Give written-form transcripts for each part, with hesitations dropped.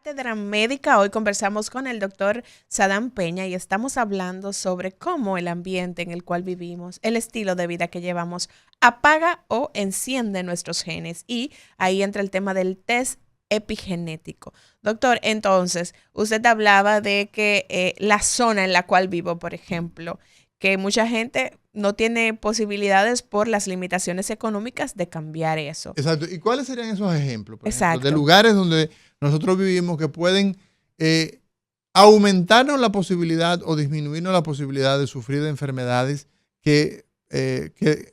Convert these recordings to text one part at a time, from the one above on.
Cátedra Médica. Hoy conversamos con el doctor Sadam Peña y estamos hablando sobre cómo el ambiente en el cual vivimos, el estilo de vida que llevamos, apaga o enciende nuestros genes. Y ahí entra el tema del test epigenético. Doctor, entonces, usted hablaba de que la zona en la cual vivo, por ejemplo, que mucha gente no tiene posibilidades por las limitaciones económicas de cambiar eso. Exacto. ¿Y cuáles serían esos ejemplos? Por ejemplo, Exacto. de lugares donde nosotros vivimos que pueden aumentarnos la posibilidad o disminuirnos la posibilidad de sufrir de enfermedades que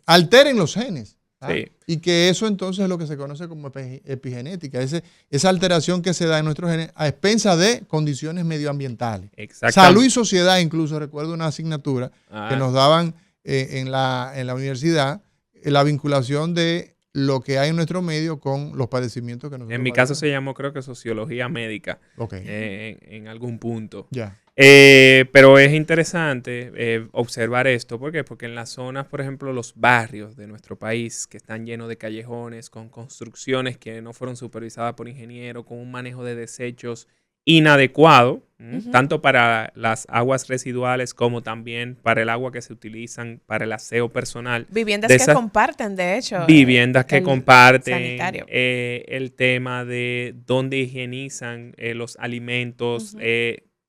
alteren los genes. Sí. Y que eso entonces es lo que se conoce como epigenética, esa alteración que se da en nuestros genes a expensas de condiciones medioambientales. Salud y sociedad, incluso recuerdo una asignatura que nos daban en la universidad, la vinculación de lo que hay en nuestro medio con los padecimientos que nosotros En mi caso se llamó, creo que sociología médica, en algún punto. Ya. Pero es interesante observar esto. ¿Por qué? Porque en las zonas, por ejemplo, los barrios de nuestro país que están llenos de callejones, con construcciones que no fueron supervisadas por ingenieros, con un manejo de desechos inadecuado, tanto para las aguas residuales como también para el agua que se utilizan para el aseo personal. Viviendas que comparten, de hecho. Viviendas que comparten. Sanitario. El tema de dónde higienizan los alimentos,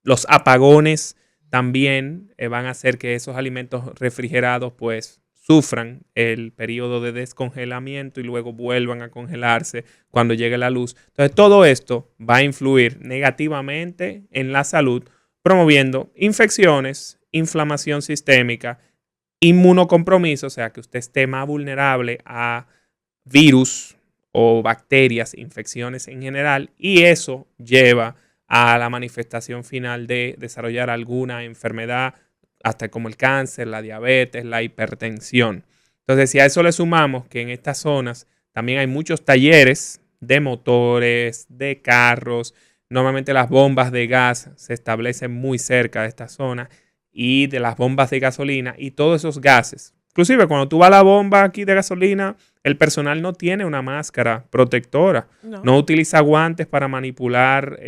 los apagones también van a hacer que esos alimentos refrigerados pues sufran el periodo de descongelamiento y luego vuelvan a congelarse cuando llegue la luz. Entonces todo esto va a influir negativamente en la salud, promoviendo infecciones, inflamación sistémica, inmunocompromiso, o sea que usted esté más vulnerable a virus o bacterias, infecciones en general, y eso lleva a la manifestación final de desarrollar alguna enfermedad, hasta como el cáncer, la diabetes, la hipertensión. Entonces, si a eso le sumamos que en estas zonas también hay muchos talleres de motores, de carros, normalmente las bombas de gas se establecen muy cerca de esta zona y de las bombas de gasolina y todos esos gases. Inclusive cuando tú vas a la bomba aquí de gasolina, el personal no tiene una máscara protectora, no utiliza guantes para manipular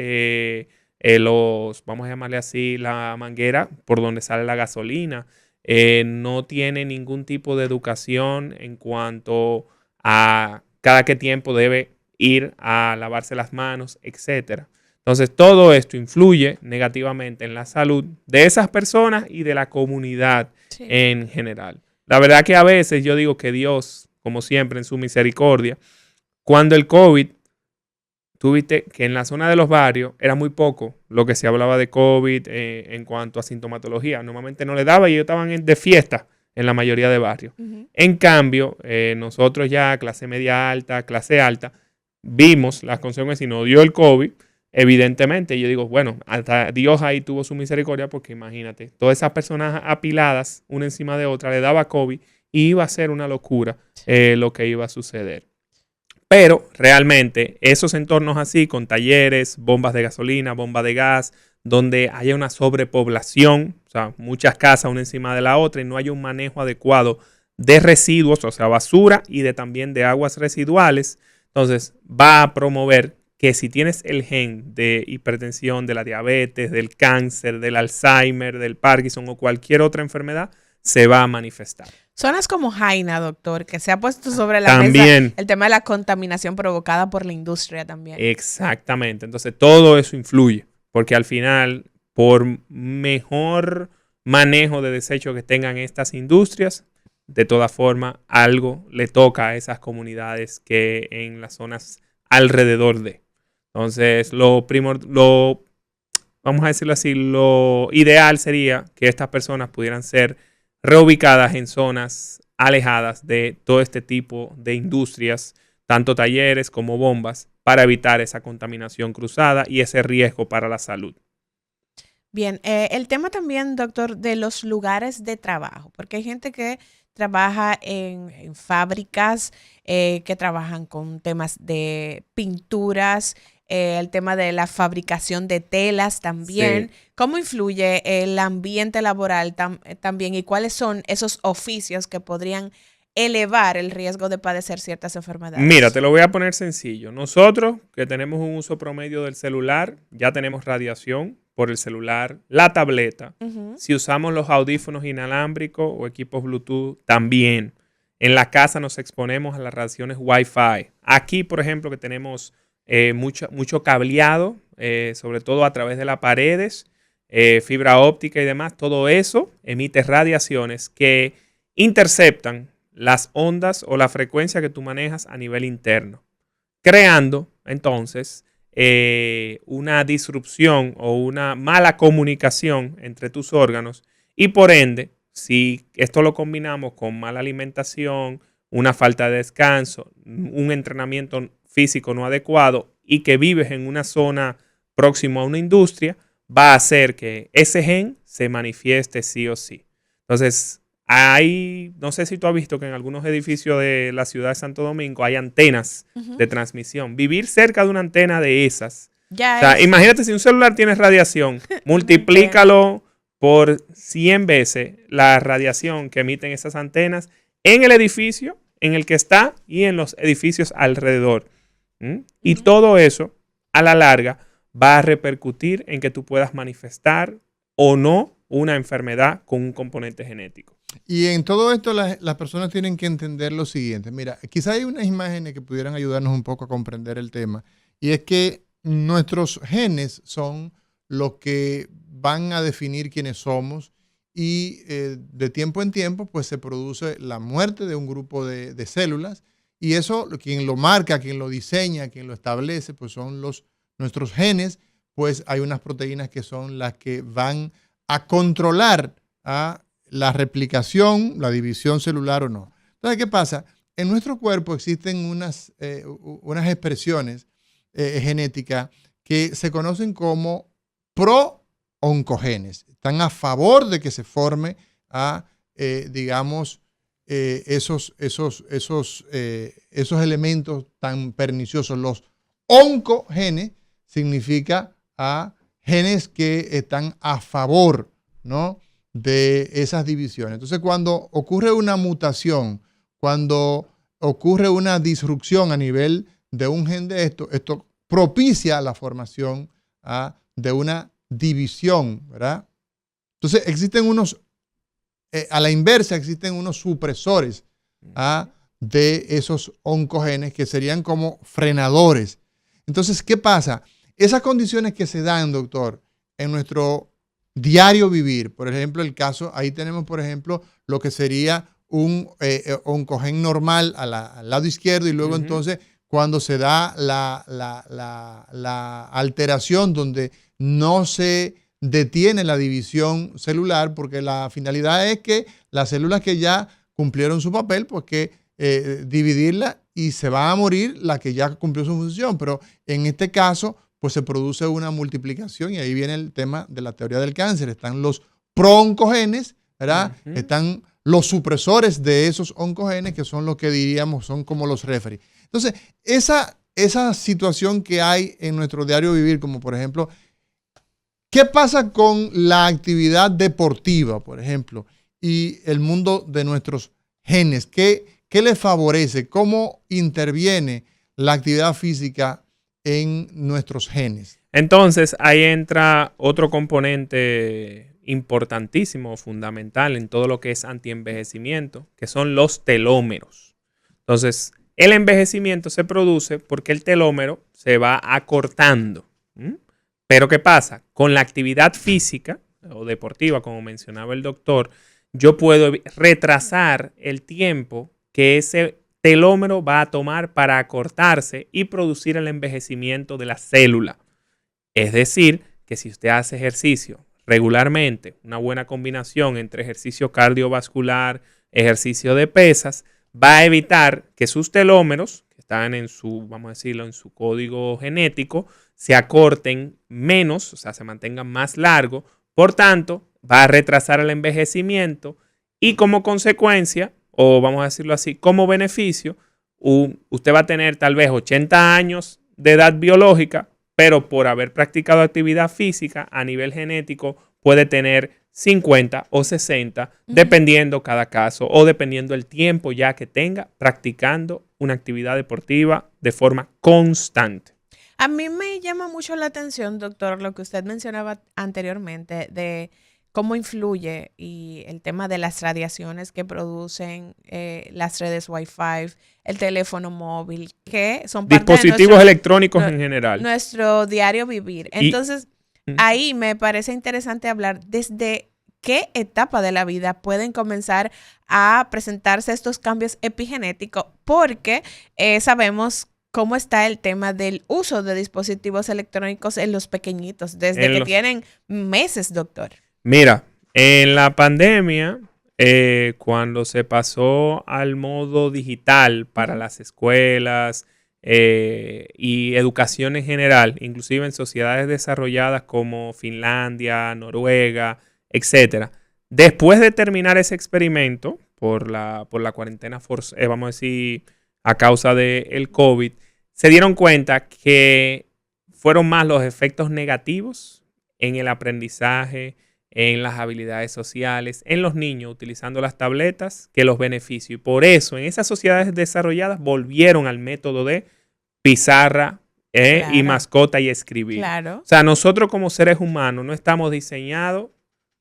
vamos a llamarle así, la manguera por donde sale la gasolina. No tiene ningún tipo de educación en cuanto a cada qué tiempo debe ir a lavarse las manos, etc. Entonces, todo esto influye negativamente en la salud de esas personas y de la comunidad en general. La verdad que a veces yo digo que Dios, como siempre en su misericordia, cuando el COVID, tú viste que en la zona de los barrios era muy poco lo que se hablaba de COVID en cuanto a sintomatología. Normalmente no le daba y ellos estaban de fiesta en la mayoría de barrios. En cambio, nosotros ya, clase media alta, clase alta, vimos las consecuencias y nos dio el COVID. Evidentemente, yo digo, bueno, hasta Dios ahí tuvo su misericordia porque imagínate, todas esas personas apiladas una encima de otra, le daba COVID y iba a ser una locura lo que iba a suceder. Pero realmente esos entornos así, con talleres, bombas de gasolina, bomba de gas, donde haya una sobrepoblación, o sea, muchas casas una encima de la otra y no haya un manejo adecuado de residuos, o sea, basura y también de aguas residuales, entonces va a promover que si tienes el gen de hipertensión, de la diabetes, del cáncer, del Alzheimer, del Parkinson o cualquier otra enfermedad, se va a manifestar. Zonas como Jaina, doctor, que se ha puesto sobre la mesa el tema de la contaminación provocada por la industria también. Exactamente. Entonces, todo eso influye, porque al final, por mejor manejo de desechos que tengan estas industrias, de todas formas, algo le toca a esas comunidades que en las zonas alrededor de. Entonces, vamos a decirlo así, lo ideal sería que estas personas pudieran ser reubicadas en zonas alejadas de todo este tipo de industrias, tanto talleres como bombas, para evitar esa contaminación cruzada y ese riesgo para la salud. Bien, el tema también, doctor, de los lugares de trabajo, porque hay gente que trabaja en fábricas, que trabajan con temas de pinturas, el tema de la fabricación de telas también. Sí. ¿Cómo influye el ambiente laboral también y cuáles son esos oficios que podrían elevar el riesgo de padecer ciertas enfermedades? Mira, te lo voy a poner sencillo. Nosotros, que tenemos un uso promedio del celular, ya tenemos radiación por el celular, la tableta. Si usamos los audífonos inalámbricos o equipos Bluetooth, también. En la casa nos exponemos a las radiaciones Wi-Fi. Aquí, por ejemplo, que tenemos mucho cableado, sobre todo a través de las paredes, fibra óptica y demás, todo eso emite radiaciones que interceptan las ondas o la frecuencia que tú manejas a nivel interno, creando entonces una disrupción o una mala comunicación entre tus órganos y por ende, si esto lo combinamos con mala alimentación, una falta de descanso, un entrenamiento físico no adecuado y que vives en una zona próxima a una industria, va a hacer que ese gen se manifieste sí o sí. Entonces, no sé si tú has visto que en algunos edificios de la ciudad de Santo Domingo hay antenas de transmisión. Vivir cerca de una antena de esas. Imagínate si un celular tiene radiación, multiplícalo por 100 veces la radiación que emiten esas antenas en el edificio en el que está y en los edificios alrededor. Y todo eso, a la larga, va a repercutir en que tú puedas manifestar o no una enfermedad con un componente genético. Y en todo esto las personas tienen que entender lo siguiente. Mira, quizá hay unas imágenes que pudieran ayudarnos un poco a comprender el tema. Y es que nuestros genes son lo que van a definir quiénes somos y de tiempo en tiempo pues se produce la muerte de un grupo de células y eso quien lo marca, quien lo diseña, quien lo establece pues son nuestros genes, pues hay unas proteínas que son las que van a controlar a la replicación, la división celular o no. Entonces, ¿qué pasa? En nuestro cuerpo existen unas expresiones genéticas que se conocen como pro-oncogenes. Están a favor de que se forme esos elementos tan perniciosos. Los oncogenes significa genes que están a favor, ¿no?, de esas divisiones. Entonces, cuando ocurre una mutación, cuando ocurre una disrupción a nivel de un gen de esto propicia la formación de una división, ¿verdad? Entonces, existen a la inversa, existen unos supresores de esos oncogenes que serían como frenadores. Entonces, ¿qué pasa? Esas condiciones que se dan, doctor, en nuestro diario vivir, por ejemplo, ahí tenemos, por ejemplo, lo que sería un oncogen normal al lado izquierdo y luego entonces cuando se da la alteración donde no se detiene la división celular porque la finalidad es que las células que ya cumplieron su papel, pues que dividirla y se va a morir la que ya cumplió su función, pero en este caso pues se produce una multiplicación y ahí viene el tema de la teoría del cáncer. Están los pro-oncogenes, ¿verdad? Están los supresores de esos oncogenes que son los que diríamos son como los referees. Entonces, esa situación que hay en nuestro diario vivir, como por ejemplo, ¿qué pasa con la actividad deportiva, por ejemplo, y el mundo de nuestros genes? ¿Qué le favorece? ¿Cómo interviene la actividad física en nuestros genes? Entonces, ahí entra otro componente importantísimo, fundamental en todo lo que es antienvejecimiento, que son los telómeros. Entonces, el envejecimiento se produce porque el telómero se va acortando. Pero ¿qué pasa? Con la actividad física o deportiva, como mencionaba el doctor, yo puedo retrasar el tiempo que ese telómero va a tomar para acortarse y producir el envejecimiento de la célula. Es decir, que si usted hace ejercicio regularmente, una buena combinación entre ejercicio cardiovascular, ejercicio de pesas, va a evitar que sus telómeros, que están en su, vamos a decirlo, en su código genético, se acorten menos, o sea, se mantengan más largos. Por tanto, va a retrasar el envejecimiento y como consecuencia, o vamos a decirlo así, como beneficio, usted va a tener tal vez 80 años de edad biológica, pero por haber practicado actividad física a nivel genético puede tener 50 o 60, dependiendo cada caso o dependiendo el tiempo ya que tenga practicando una actividad deportiva de forma constante. A mí me llama mucho la atención, doctor, lo que usted mencionaba anteriormente de cómo influye y el tema de las radiaciones que producen las redes Wi-Fi, el teléfono móvil, que son parte dispositivos electrónicos en general. Nuestro diario vivir. Entonces, ahí me parece interesante hablar desde qué etapa de la vida pueden comenzar a presentarse estos cambios epigenéticos, porque sabemos cómo está el tema del uso de dispositivos electrónicos en los pequeñitos, desde que tienen meses, doctor. Mira, en la pandemia, cuando se pasó al modo digital para las escuelas y educación en general, inclusive en sociedades desarrolladas como Finlandia, Noruega, etcétera, después de terminar ese experimento por la cuarentena, vamos a decir, a causa del COVID, se dieron cuenta que fueron más los efectos negativos en el aprendizaje, en las habilidades sociales, en los niños utilizando las tabletas, que los beneficios. Y por eso en esas sociedades desarrolladas volvieron al método de pizarra y mascota y escribir. Claro. O sea, nosotros como seres humanos no estamos diseñados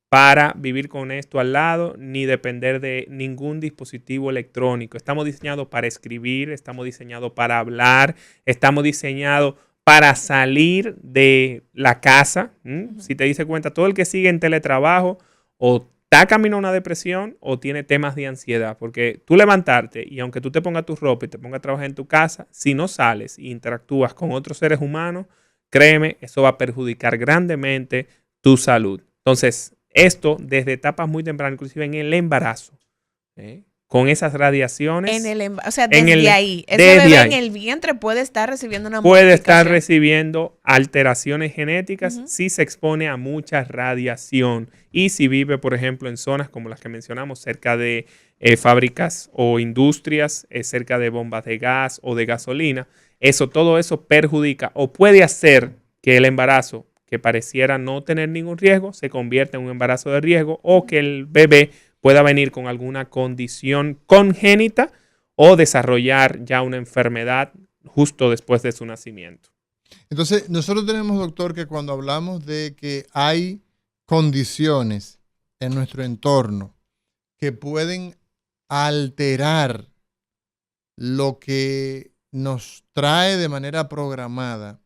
para vivir con esto al lado, ni depender de ningún dispositivo electrónico. Estamos diseñados para escribir, estamos diseñados para hablar, estamos diseñados para salir de la casa. Si te dices cuenta, todo el que sigue en teletrabajo o está camino a una depresión o tiene temas de ansiedad. Porque tú levantarte y aunque tú te pongas tu ropa y te pongas a trabajar en tu casa, si no sales e interactúas con otros seres humanos, créeme, eso va a perjudicar grandemente tu salud. Entonces, esto desde etapas muy tempranas, inclusive en el embarazo, con esas radiaciones. O sea, desde ahí. Ese bebé en el vientre puede estar recibiendo una modificación. Puede estar recibiendo alteraciones genéticas si se expone a mucha radiación y si vive, por ejemplo, en zonas como las que mencionamos, cerca de fábricas o industrias, cerca de bombas de gas o de gasolina. Todo eso perjudica o puede hacer que el embarazo, que pareciera no tener ningún riesgo, se convierta en un embarazo de riesgo o que el bebé pueda venir con alguna condición congénita o desarrollar ya una enfermedad justo después de su nacimiento. Entonces, nosotros tenemos, doctor, que cuando hablamos de que hay condiciones en nuestro entorno que pueden alterar lo que nos trae de manera programada,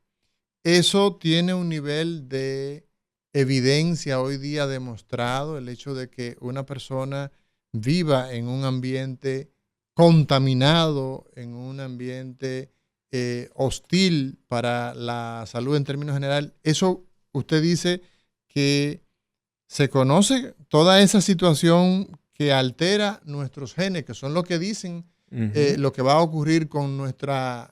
eso tiene un nivel de evidencia hoy día demostrado, el hecho de que una persona viva en un ambiente contaminado, en un ambiente hostil para la salud en términos general. Eso usted dice que se conoce toda esa situación que altera nuestros genes, que son lo que dicen lo que va a ocurrir con nuestra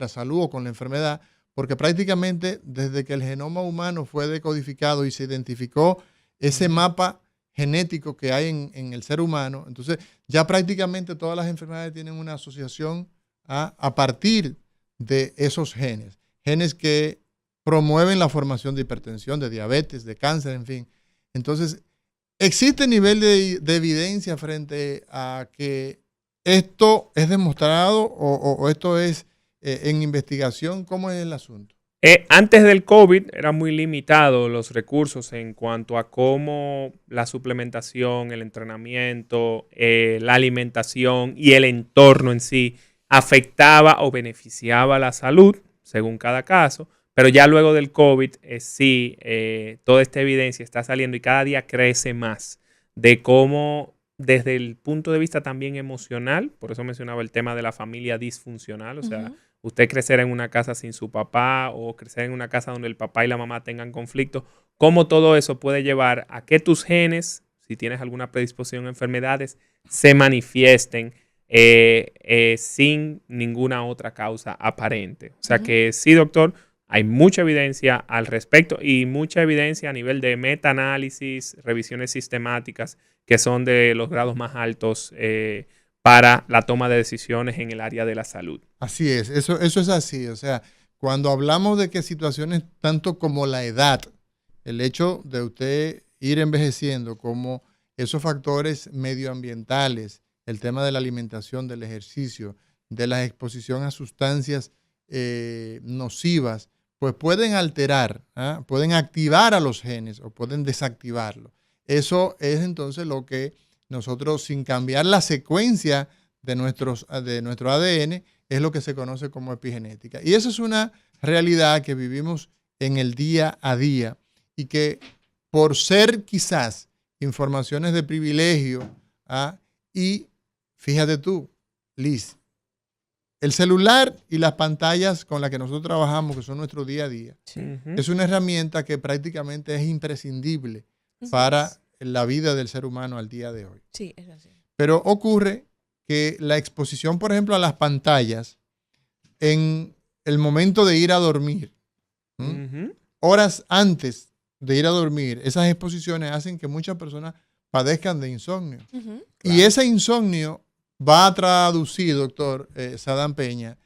salud o con la enfermedad. Porque prácticamente desde que el genoma humano fue decodificado y se identificó ese mapa genético que hay en el ser humano, entonces ya prácticamente todas las enfermedades tienen una asociación a partir de esos genes. Genes que promueven la formación de hipertensión, de diabetes, de cáncer, en fin. Entonces, ¿existe nivel de evidencia frente a que esto es demostrado o esto es en investigación? ¿Cómo es el asunto? Antes del COVID eran muy limitados los recursos en cuanto a cómo la suplementación, el entrenamiento, la alimentación y el entorno en sí afectaba o beneficiaba la salud, según cada caso. Pero ya luego del COVID, sí, toda esta evidencia está saliendo y cada día crece más de cómo, desde el punto de vista también emocional, por eso mencionaba el tema de la familia disfuncional, o sea, usted crecer en una casa sin su papá o crecer en una casa donde el papá y la mamá tengan conflicto, cómo todo eso puede llevar a que tus genes, si tienes alguna predisposición a enfermedades, se manifiesten sin ninguna otra causa aparente. O sea que sí, doctor, hay mucha evidencia al respecto y mucha evidencia a nivel de metaanálisis, revisiones sistemáticas, que son de los grados más altos para la toma de decisiones en el área de la salud. Así es, eso es así. O sea, cuando hablamos de que situaciones tanto como la edad, el hecho de usted ir envejeciendo, como esos factores medioambientales, el tema de la alimentación, del ejercicio, de la exposición a sustancias nocivas, pues pueden alterar, pueden activar a los genes o pueden desactivarlos. Eso es entonces lo que nosotros, sin cambiar la secuencia de nuestro ADN, es lo que se conoce como epigenética. Y eso es una realidad que vivimos en el día a día y que, por ser quizás informaciones de privilegio, y fíjate tú, Liz, el celular y las pantallas con las que nosotros trabajamos, que son nuestro día a día, es una herramienta que prácticamente es imprescindible para la vida del ser humano al día de hoy. Sí, es así. Pero ocurre que la exposición, por ejemplo, a las pantallas en el momento de ir a dormir, horas antes de ir a dormir, esas exposiciones hacen que muchas personas padezcan de insomnio. Claro. Y ese insomnio va a traducir, doctor Sadam Peña,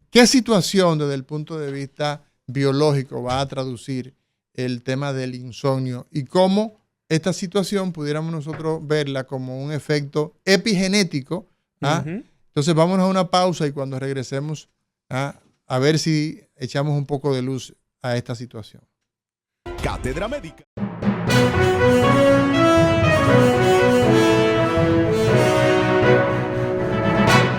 ¿qué situación desde el punto de vista biológico va a traducir el tema del insomnio y cómo esta situación pudiéramos nosotros verla como un efecto epigenético? Entonces vámonos a una pausa y cuando regresemos a ver si echamos un poco de luz a esta situación. Cátedra Médica.